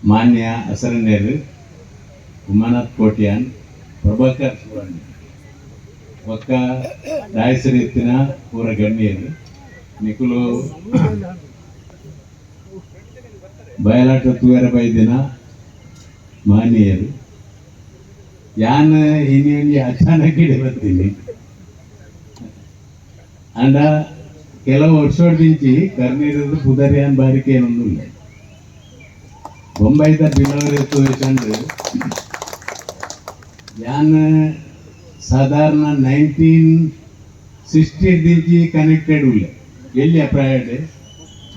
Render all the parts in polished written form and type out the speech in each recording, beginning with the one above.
ಮಾನ್ಯ ಹಸರಣ್ಯರು, ಉಮಾನಾಥ್ ಕೋಟ್ಯಾನ್, ಪ್ರಭಾಕರ್ ಸುವರ್ಣ ಒಕ್ಕ ರಾಯಸರಿತ್ತಿನ ಪೂರ ಗಣ್ಯರು ನಿಖುಲು ಬಯಲಾಟ ತೂವರ ಬೈದಿನ ಮಾನ್ಯರು ಯಾನ್ ಇನ್ನೊಂದು ಅಚಾನಕ್ ಇಡೆ ಬರ್ತೀನಿ ಅಂಡ ಕೆಲವು ವರ್ಷೋಡಿಂಚಿ ಕರ್ನೀರದು ಪುದರಿಯಾನ್ ಬಾರಿಕೆ ಏನೊಂದು ಇಲ್ಲ ಬೊಂಬೈದ ಬಿಲವರೆ ತೋರಿಸಂಡು ಯಾನ್ ಸಾಧಾರಣ 1960 ದಿಂಚಿ ಕನೆಕ್ಟೆಡ್ ಉಳ್ಳೆ ಎಲ್ಲಿ ಅಪ್ರಾಯಡ್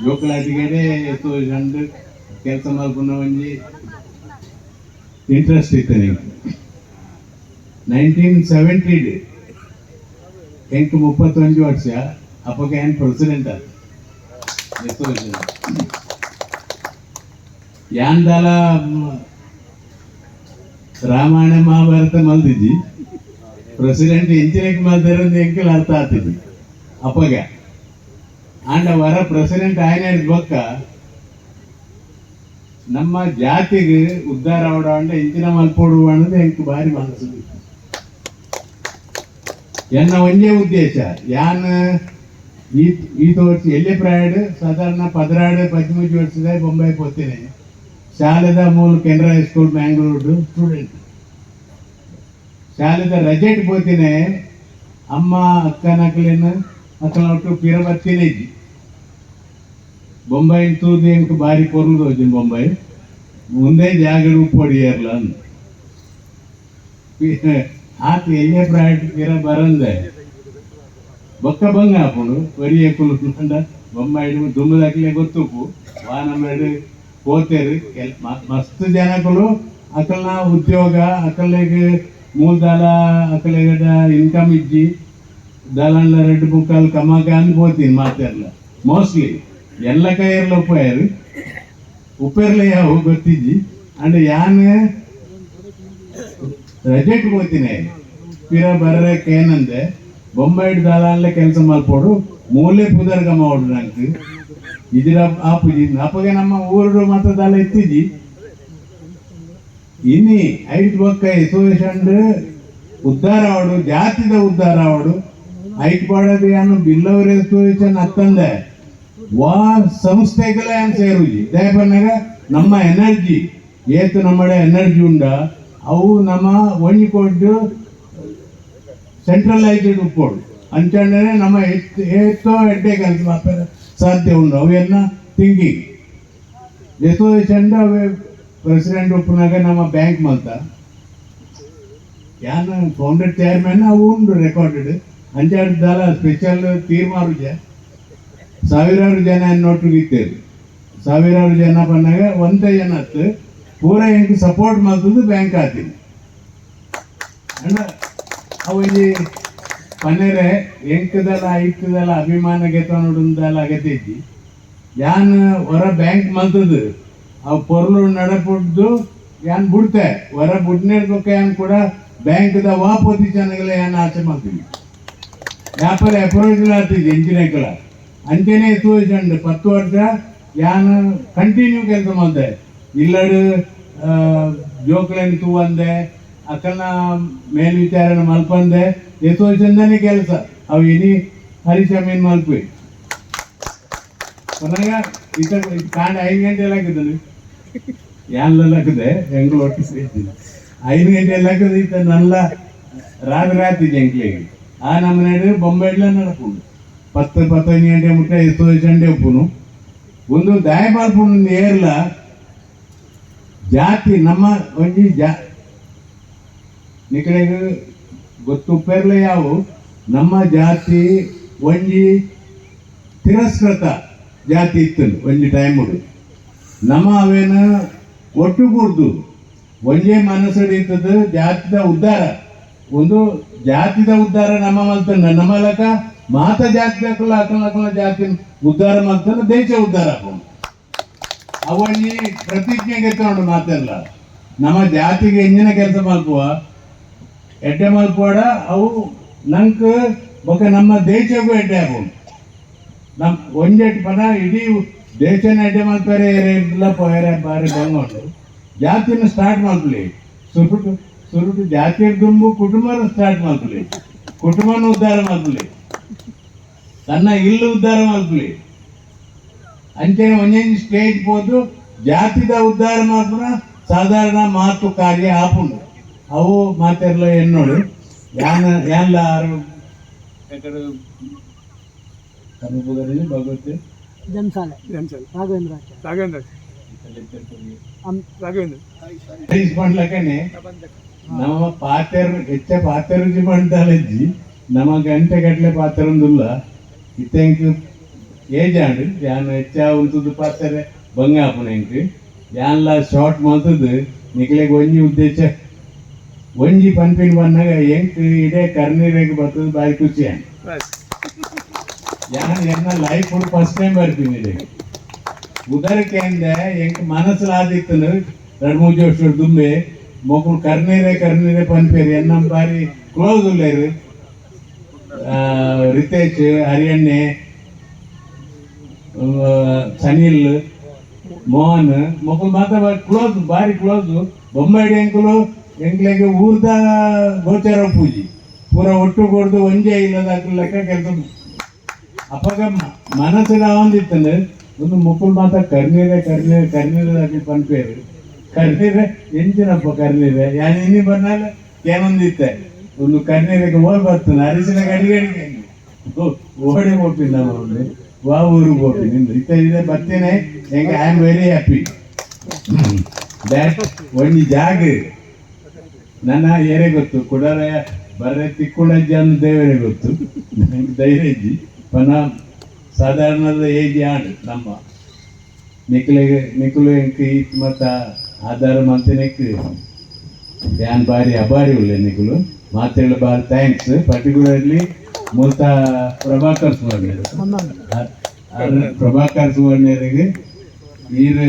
ಜೋಕಲಾಟಿಗಡೆ ತೋರಿಸಂಡು ಕೆಲಸ ಮಾಡ್ಕೊಂಡು ಒಂಜಿ ಇಂಟ್ರೆಸ್ಟ್ ಇತ್ತು ನಿಂಗೆ 1970 ಎಂಟು 31 ವರ್ಷ ಅಪ್ಪಗೆ ಏನು ಪ್ರೆಸಿಡೆಂಟ್ ಆದ ಯಾಂದಲ ರಾಮಾಯಣ ಮಹಾಭಾರತ ಮಲ್ದಿದ್ದಿ ಪ್ರೆಸಿಡೆಂಟ್ ಇಂಚಿನಕ್ಕೆ ಮಲ್ದಿರೋದು ಎಂಕಲ್ ಅರ್ಥ ಆಗ್ತಿದ್ದಿ ಅಪ್ಪಗ ಆಂಡ ವರ ಪ್ರೆಸಿಡೆಂಟ್ ಆಯ್ನ ಬೊಕ್ಕ ನಮ್ಮ ಜಾತಿಗೆ ಉದ್ಧಾರ ಆವಡ ಇಂಚಿನ ಮಲ್ಪೋಡು ಅನ್ನೋದು ಎಂಕ್ ಭಾರಿ ಮನಸ್ಸು ಎನ್ನ ಒಂದೇ ಉದ್ದೇಶ ಯಾನ್ ಈ ತೋರ್ಸ್ ಎಲ್ಲೇ ಪ್ರಾಯಡ್ ಸಾಧಾರಣ 16-13 ವರ್ಷದ ಬೊಂಬೈ ಹೋಗ್ತೇನೆ ಶಾಲೆದ ಮೂಲ ಕೆನರಾ ಹೈಸ್ಕೂಲ್ ಮ್ಯಾಂಗ್ಳೂರು ಸ್ಟೂಡೆಂಟ್ ಶಾಲೆದ ರಜೆಟ್ ಹೋಗ್ತೇನೆ ಅಮ್ಮ ಅಕ್ಕನಕ್ಲೇನು ಅಕ್ಕನ ಒಟ್ಟು ಪಿರ ಬರ್ತೀನಿ ಇದ್ದಿ ಬೊಂಬೈ ತೂದು ಎಂಕ್ ಭಾರಿ ಕೊರ್ಲು ಹೋಗ್ತೀನಿ ಬೊಂಬೈ ಮುಂದೆ ಜಾಗಡು ಉಪ್ಪೊಡಿಯರ್ಲ ಅಂದ ಆತ ಎಲ್ಲೇ ಪ್ರಾಯಡ್ ಪಿರ ಬರಂದೆ ಬೊಕ್ಕ ಬಂಗ ಹಾಕೊಂಡು ಒರಿಯ ಕುಲ್ಕೊಂಡ ಬೊಂಬೈ ದುಮ್ಮದಾಕ್ಲೆ ಗೊತ್ತುಪ್ಪು ವಾನ ಮಾಡಿ ಹೋಗ್ತೇರಿ ಮಸ್ತ್ ಜನಗಳು ಅಕಲ್ನ ಉದ್ಯೋಗ ಅಕಲ್ಗೆ ಮೂಲ್ದಾಲ ಅಕಲ್ಗಡ ಇನ್ಕಮ್ ಇಜ್ಜಿ ದಾಲಂಡ್ಲ 2-3 ಕಮ್ಮಗ ಅನ್ಕೋತೀನಿ ಮಾತಾಡ್ಲ ಮೋಸ್ಟ್ಲಿ ಎಲ್ಲ ಕೈಯರ್ಲ ಉಪ್ಪೇರ್ಲ ಯಾವ ಗೊತ್ತಿದ್ದಿ ಅಂಡ್ ಯಾನ್ ರಜೆಟ್ ಹೋಗ್ತೀನಿ ಪಿರ ಬರಕ್ಕೆ ಏನಂದೆ ಬೊಂಬೈ ದಾಲಂಡ್ಲ ಕೆಲಸ ಮಲ್ಪೋಡು ಮೂಲೆ ಪುದರ್ಗ ಮಾಡು ನಂಗೆ ಇದ್ರ ಆಪುಜಿ ಅಪ್ಪಗೆ ನಮ್ಮ ಊರು ಮತದಾಲ ಇತ್ತಿಜಿ ಇನ್ನಿ ಐದು ಬೊಕ್ಕ ಎಸೋಸಿಯೇಷನ್ ಉದ್ಧಾರ ಆವಡು ಜಾತಿದ ಉದ್ಧಾರ ಆವಡು ಐಟ್ ಪಾಡೋದು ಏನು ಬಿಲ್ಲವರ ಎಸೋಸಿಯೇಷನ್ ಹತ್ತಂದೆ ವಾ ಸಂಸ್ಥೆಗಳ ಏನು ಸೇರುಜಿ ದಯಪನ್ನಾಗ ನಮ್ಮ ಎನರ್ಜಿ ಏತು ನಮ್ಮಡೆ ಎನರ್ಜಿ ಉಂಡ ಅವು ನಮ್ಮ ಒಂಜಿಕೊಟ್ಟು ಸೆಂಟ್ರಲೈಸ್ಡ್ ಉಪ್ಪೋಡು ಅಂಚಂದ್ರೆ ನಮ್ಮ ಹೆಚ್ಚೋ ಎಡ್ಡೆ ಕೆಲಸ ಮಾಡ್ತಾರೆ ಸಾಧ್ಯ ಉಂಡು ಅವೆಲ್ಲ ಥಿಂಕಿಂಗ್ ಎಸೋಸಿಯೇಷನ್ ಅವೇ ಪ್ರೆಸಿಡೆಂಟ್ ಒಪ್ಪನಾಗ ನಮ್ಮ ಬ್ಯಾಂಕ್ ಮಲ್ತ ಯಾನ್ ಫೌಂಡರ್ ಚೇರ್ಮನ್ ಅವು ಉಂಡು ರೆಕಾರ್ಡೆಡ್ ಅಂಚಾಡ್ದಾಲ ಸ್ಪೆಷಲ್ ತೀರ್ಮಾರುಜ ಸಾವಿರಾರು ಜನ ನೋಟುಗಿತ್ತೇರು ಸಾವಿರಾರು ಜನ ಬಂದಾಗ ಒಂದೇ ಜನ ಪೂರ ಎಂಟು ಸಪೋರ್ಟ್ ಮಾಡ್ತದ್ದು ಬ್ಯಾಂಕ್ ಆತೀನಿ ಅಂಡ ಅವು ಪನ್ನೆರೆ ಎಂಕದಲ್ಲ ಐಕ್ಯದಲ್ಲ ಅಭಿಮಾನ ಗೆತ ನೋಡುದಲ್ಲ ಅಗತ್ಯ ಇದ್ದಿ ಯಾನ್ ಹೊರ ಬ್ಯಾಂಕ್ ಮಲ್ತದ್ದು ಅವು ಪೊರ್ಲು ನಡಪುಡ್ದು ಯಾನ್ ಬಿಡ್ತೆ ಹೊರ ಬುಡ್ನೇರ್ಬೇಕು ಯಾನ್ ಕೂಡ ಬ್ಯಾಂಕ್ದ ವಾಪತಿ ಚೆನ್ನಾಗಲ್ಲ ಯಾನ್ ಆಚೆ ಮಾಡ್ತೀವಿ ವ್ಯಾಪಾರ ಅಪ್ರೋಚ್ ಆಗ್ತಿದ್ವಿ ಎಂಜಿನಗಳ ಅಂಚೆನೆ ತೋರಿಸಂಡು 10 ವರ್ಷ ಯಾನ್ ಕಂಟಿನ್ಯೂ ಕೆಲಸ ಮಾಡ್ದೆ ಇಲ್ಲಡು ಜೋಕ್ಲೇನ್ ತೂವಂದೆ ಅಕ್ಕನ ಮೇಲ್ವಿಚಾರಣೆ ಮಲ್ಪಂದೆ ಎಸೋಸಿಯೇಷನ್ದಾನೆ ಕೆಲಸ ಅವು ಇನಿ ಹರಿಶಮೀನ್ ಮಲ್ಪಿ ಕೊನೆಗ ಇತ ಕಾಂಡ 5 ಗಂಟೆ ಹಾಕಿದ್ದನು ಯಾನ್ಲೆಲ್ಲ ಹಾಕಿದೆ ಹೆಂಗ್ಳು ಒಟ್ಟು ಸೇರ್ತೀನಿ 5 ಗಂಟೆ ಹಾಕಿದ್ರೆ ಈತ ನಲ್ಲ ರಾತ್ರಿ ಜಂಕ್ಲಿಗೆ ಆ ನಮ್ಮನೆ ಬೊಂಬೈಡ್ಲ ನಡ್ಕೊಂಡು 10-15 ಗಂಟೆ ಮುಟ್ಟ ಎಸೋಸಿಯೇಷನ್ ಒಪ್ಪುನು ಒಂದು ದಾಯ ಮಲ್ಪುಂಡು ಏರ್ಲ ಜಾತಿ ನಮ್ಮ ಒಂಜಿ ನಿಕಡೆಗೆ ಗೊತ್ತುಪ್ಪೇರ್ಲ ಯಾವು ನಮ್ಮ ಜಾತಿ ಒಂಜಿ ತಿರಸ್ಕೃತ ಜಾತಿ ಇತ್ತು ಒಂಜಿ ಟೈಮ್ ನಮ್ಮ ಅವೇನ ಒಟ್ಟುಗೂಡ್ದು ಒಂದೇ ಮನಸ್ಸು ಇರ್ತದ ಜಾತಿದ ಉದ್ಧಾರ ಒಂದು ಜಾತಿದ ಉದ್ಧಾರ ನಮ್ಮ ಮಲ್ತಂಡ ನಮ್ಮ ಲಕ ಮಾತ ಜಾತಿ ಅಕಲ ಜಾತಿ ಉದ್ಧಾರ ಮಲ್ತಂಡ ದೇಶ ಉದ್ಧಾರ ಅವನಿ ಪ್ರತಿಜ್ಞೆಗೆ ತಗೊಂಡು ಮಾತೆಲ್ಲ ನಮ್ಮ ಜಾತಿಗೆ ಎಂಜಿನ ಕೆಲಸ ಮಲ್ಪುವ ಎಡ್ಡೆ ಮಲ್ಪೋಡ ಅವು ನಂಗೆ ಬೊಕ್ಕ ನಮ್ಮ ದೇಶಕ್ಕೂ ಎಡ್ಡೆ ಆಗೋದು ನಮ್ಮ ಒಂದೆಟ್ಟು ಪದ ಇಡೀ ದೇಶನ ಅಡ್ಡೆ ಮಾಡ್ತಾರೆ ಎಲ್ಲ ಪೋಯರ ಬಾರಿ ಬಂಗೊಂಡು ಜಾತಿನ ಸ್ಟಾರ್ಟ್ ಮಾಡ್ಲಿ ಸುರುಟು ಜಾತಿಯ ದುಂಬು ಕುಟುಂಬನ ಸ್ಟಾರ್ಟ್ ಮಾಡ್ಲಿ ಕುಟುಂಬನ ಉದ್ಧಾರ ಮಾಡ್ಲಿ ತನ್ನ ಇಲ್ಲು ಉದ್ಧಾರ ಮಾಡ್ಲಿ ಅಂಚೆ ಒಂದೊಂದು ಸ್ಟೇಜ್ ಹೋದು ಜಾತಿದ ಉದ್ಧಾರ ಮಾಡ್ಪುನ ಸಾಧಾರಣ ಮಾತು ಕಾರ್ಯ ಆಪುಂಡು ಅವು ಮಾತೆಲ್ಲ ಎನ್ನೋಡು ಯಾನ್ಲ ಆರು ಭಗವತ್ ಮಾಡ್ಲಕ್ಕನೆ ನಮ್ಮ ಪಾತೆರ್ ಹೆಚ್ಚ ಪಾತೆರುಜಿ ಮಾಡ್ತಾಲಜ್ಜಿ ನಮ್ಮ ಗಂಟೆ ಗಟ್ಲೆ ಪಾತೆರೊಂದುಲ್ಲ ಇತ್ತೆಂಕ್ ಏಜಾಂಡು ಯಾನ್ ಹೆಚ್ಚ ಉಂತದ್ದು ಪಾತ್ರೆ ಬಂಗ ಆಪುನ ಎಂಕ್ ಯಾನ್ಲ ಶಾರ್ಟ್ ಮಾತದ್ದು ನಿಕ್ಲೆಗ್ ಒಂಜಿ ಉದ್ದೇಶ ಒಂಜಿ ಪನ್ಪಿನ್ ಬಂದಾಗ ಎಂಕ್ ಇಡೇ ಕರ್ನೀರಿಗೆ ಬರ್ತದ ಬಾರಿ ಖುಷಿ ಯಾನ್ ಎನ್ನ ಲೈಫ್ ಫಸ್ಟ್ ಟೈಮ್ ಬರ್ತೀನಿ ಇದಕ್ಕೆ ಉದರಕ್ಕೆ ಅಂದೆ ಎಂಕ್ ಮನಸ್ಸಲ್ಲಿ ಆದಿತ್ತು 2-3 ವರ್ಷ ದುಂಬೆ ಮೊಕ್ಕಳು ಕರ್ನೀರೆ ಪನ್ಪೇರಿ ಎನ್ನ ಬಾರಿ ಕ್ಲೋಸ್ ಉಳ್ಳೇರು ರಿತೇಶ್ ಹರಿಯಣ್ಣೆ ಸನಿಲ್ ಮೋಹನ್ ಮೊಕ್ಕಳು ಮಾತ್ರ ಕ್ಲೋಸ್ ಬಾರಿ ಕ್ಲೋಸ್ ಬೊಂಬಾಯಿ ಅಂಕಲು ಎಂಕ್ಲೆಗೆ ಊರ್ದ ಗೋಚಾರ ಪೂಜಿ ಪೂರ ಒಟ್ಟು ಕೊಡ್ದು ಒಂಜೆ ಇಲ್ಲದ ಲೆಕ್ಕ ಕೆಲಸ ಅಪ್ಪಾಗ ಮನಸ್ಸಿಗೆ ಆವಂದಿತ್ತಂದ್ರೆ ಒಂದು ಮುಕ್ಕಳು ಮಾತ್ರ ಕರ್ನೀರೆ ಪನ್ಪೇರು ಕರ್ನೀರೆ ಎಂಚಿನಪ್ಪ ಕರ್ನೀರೆ ಯಾನ್ ಇನ್ನಿ ಬಂದಾಗ ಕೇನೊಂದಿತ್ತೆ ಒಂದು ಕರ್ನೀರಿಗೆ ಹೋಗಿ ಬರ್ತಾನೆ ಅರಿಸಿನ ಗಡಿಗೆ ಓಡಿ ಹೋಗ್ತೀನಿ ನಾನು ವಾ ಊರಿಗೆ ಹೋಗ್ತೀನಿ ಇದೆ ಬರ್ತೇನೆ ಹೆಂಗೆ I am very happy that ಒಂದು ಜಾಗ ನನ್ನ ಏರೇ ಗೊತ್ತು ಕುಡಾರ ಬರ್ರೆ ತಿಕ್ಕೊಂಡಜ್ಜಿ ಅನ್ನೋ ದೇವರೇ ಗೊತ್ತು ನನಗೆ ಧೈರ್ಯಜ್ಜಿ ಪನ ಸಾಧಾರಣದ ಏಜ್ ಆಡು ನಮ್ಮ ನಿಖಲು ಎಂಕ್ ಈತ್ ಮತ್ತ ಆಧಾರ ಮಂತನೆಕ್ ಯಾನ್ ಬಾರಿ ಅಭಾರಿ ಉಳ್ಳೆ ನಿಖಲು ಮಾತೆಲ್ಲ ಬಾರಿ ಥ್ಯಾಂಕ್ಸ್ ಪರ್ಟಿಕ್ಯುಲರ್ಲಿ ಮೂತ ಪ್ರಭಾಕರ್ ಸುವರ್ಣರಿಗೆ ಈರು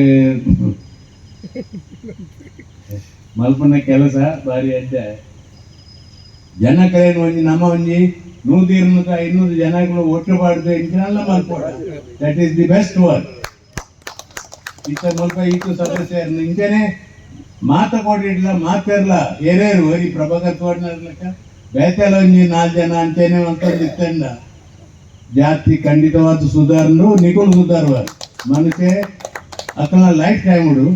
ಮಲ್ಪನ ಕೆಲಸ ಬಾರಿ ಅಜ್ಜ ಜನ ಕೈಯನ್ನು ಒಂಜಿ ನಮ್ಮ ಒಂಜಿ 100-200 ಜನಗಳು ಒಟ್ಟು ಪಾಡ್ದು ಇಂಚಿನೆಲ್ಲ ಮಲ್ಪೋಡ that is the best work ಇತ್ತ ಮಲ್ಪ ಇತ್ತು ಸದಸ್ಯ ಇಂಚನೆ ಮಾತಾಡಿಡ್ಲ ಮಾತಿರ್ಲ ಏರೇರು ಈ ಪ್ರಭಾಕರ್ ಸುವರ್ಣರ್ಲಕ್ಕ ಬೇತೆಲ್ಲ ಒಂಜಿ 4 ಜನ ಅಂಚೆನೆ ಅಂತಂದಿತ್ತಂಡ ಜಾತಿ ಖಂಡಿತವಾದ ಸುಧಾರಣು ನಿಗುಳು ಸುಧಾರವಾರು ಮನುಷ್ಯ ಅತನ ಲೈಫ್ ಟೈಮ್ ಉಡು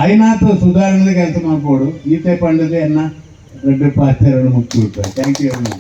ಆಯ್ನಾಥ ಸುಧಾರಣೆ ಕೆಲಸ ಮಾಡ್ಬೋಡು ಈತೆ ಪಂಡದೆ ಅನ್ನ ದೊಡ್ಡ ಪಾತ್ರ ಮುಕ್ತಿ ಥ್ಯಾಂಕ್ ಯು.